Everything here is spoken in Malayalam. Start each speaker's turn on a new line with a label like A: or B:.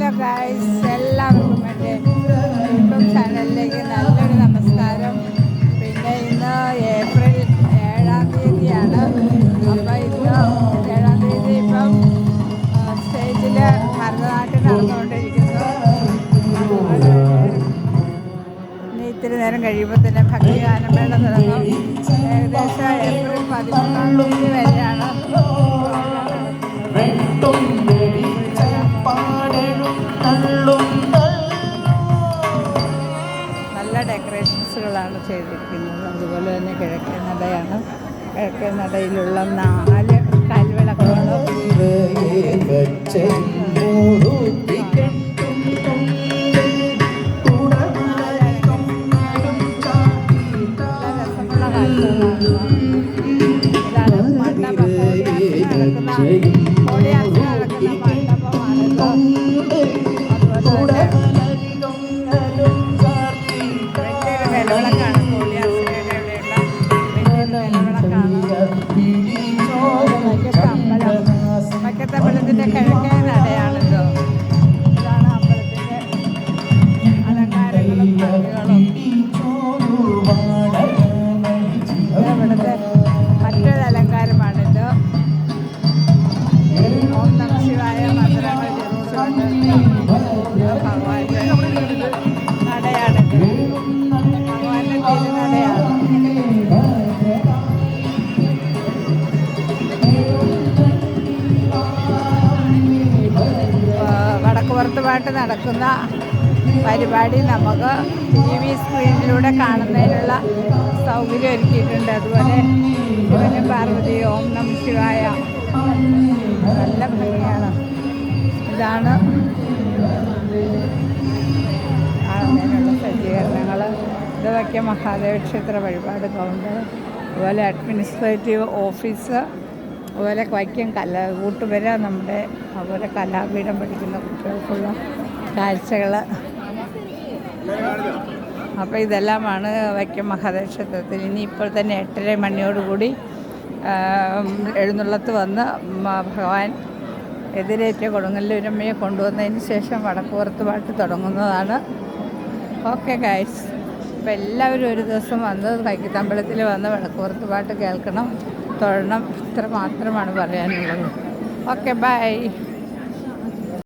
A: ഹലോ ഗൈസ്, എല്ലാവർക്കും എൻ്റെ യൂട്യൂബ് ചാനലിലേക്ക് നല്ലൊരു നമസ്കാരം. പിന്നെ ഇന്ന് ഏപ്രിൽ 7-ാം തീയതിയാണ്. അപ്പോൾ ഇന്ന് 7-ാം തീയതി ഇപ്പം സ്റ്റേജിൽ ഭരതനാട്യം നടന്നുകൊണ്ടിരിക്കുന്നു. ഇനി ഇത്തിരി നേരം കഴിയുമ്പോൾ തന്നെ ഭക്തിഗാനമേള തുടങ്ങും. ഏകദേശം ഏപ്രിൽ 13-ാം തീയതി വരെയാണ്. നല്ല ഡെക്കറേഷൻസുകളാണ് ചെയ്തിരിക്കുന്നത്. അതുപോലെ തന്നെ കിഴക്കേ നടയാണ്. കിഴക്കേ നടയിലുള്ള 4 കൽവിളക്കുകളും രസമുള്ള കാഴ്ചകളാണ്. ഇതാണ് മണ്ഡപം. കോടിയാർച്ച നടക്കുന്ന മണ്ഡപമാണിത്. അതുപോലെ വലിയൊരു നിലവിളക്കാണ്. കോടിയാർച്ചയുടെ ഇവിടെയുള്ള വലിയൊരു നിലവിളക്കാണ്. മക്കത്തമ്പലത്തിൻ്റെ കിഴക്കേ നടയാണിത്. ഇതാണ് അമ്പലത്തിൻ്റെ അലങ്കാരങ്ങളും ഭംഗികളും. ഇവിടുത്തെ മറ്റൊരു അലങ്കാരമാണിത്. ഓം നമഃ ശിവായ മന്ത്രങ്ങൾ ജപിച്ചുകൊണ്ട് ഭഗവാന്റെ നടയാണിത്. ഭഗവാന്റെ തിരുനടയാണ്. വടക്കുപുറത്തുമായിട്ട് നടക്കുന്ന പരിപാടി നമുക്ക് TV സ്ക്രീനിലൂടെ കാണുന്നതിനുള്ള സൗകര്യം ഒരുക്കിയിട്ടുണ്ട്. അതുപോലെ ശിവനും പാർവതി ഓം നമഃ ശിവായ നല്ല ഭംഗിയാണ്. ഇതാണ് കാണുന്നതിനുള്ള സജ്ജീകരണങ്ങൾ. ഇത് വൈക്കം മഹാദേവ ക്ഷേത്ര വഴിപാട് കൗണ്ടർ, അതുപോലെ അഡ്മിനിസ്ട്രേറ്റീവ് ഓഫീസ്, അതുപോലെ വൈക്കം കൂട്ടുപുര, നമ്മുടെ അതുപോലെ കലാപീഠം പഠിക്കുന്ന കുട്ടികൾക്കുള്ള കാഴ്ചകൾ. അപ്പോൾ ഇതെല്ലാമാണ് വൈക്കം മഹാദേവ ക്ഷേത്രത്തിൽ. ഇനി ഇപ്പോൾ തന്നെ 8:30 മണിയോടുകൂടി എഴുന്നള്ളത്ത് വന്ന് ഭഗവാൻ എതിരേറ്റ കൊടുങ്ങല്ലൂരമ്മയെ കൊണ്ടുവന്നതിന് ശേഷം വടക്കുപുറത്ത് പാട്ട് തുടങ്ങുന്നതാണ്. ഓക്കെ ഗൈസ്, അപ്പോൾ എല്ലാവരും ഒരു ദിവസം വന്ന് വൈക്കത്തമ്പലത്തിൽ വന്ന് വടക്കുപുറത്ത് പാട്ട് കേൾക്കണം, തൊഴണം. ഇത്ര മാത്രമാണ് പറയാനുള്ളത്. Okay, by.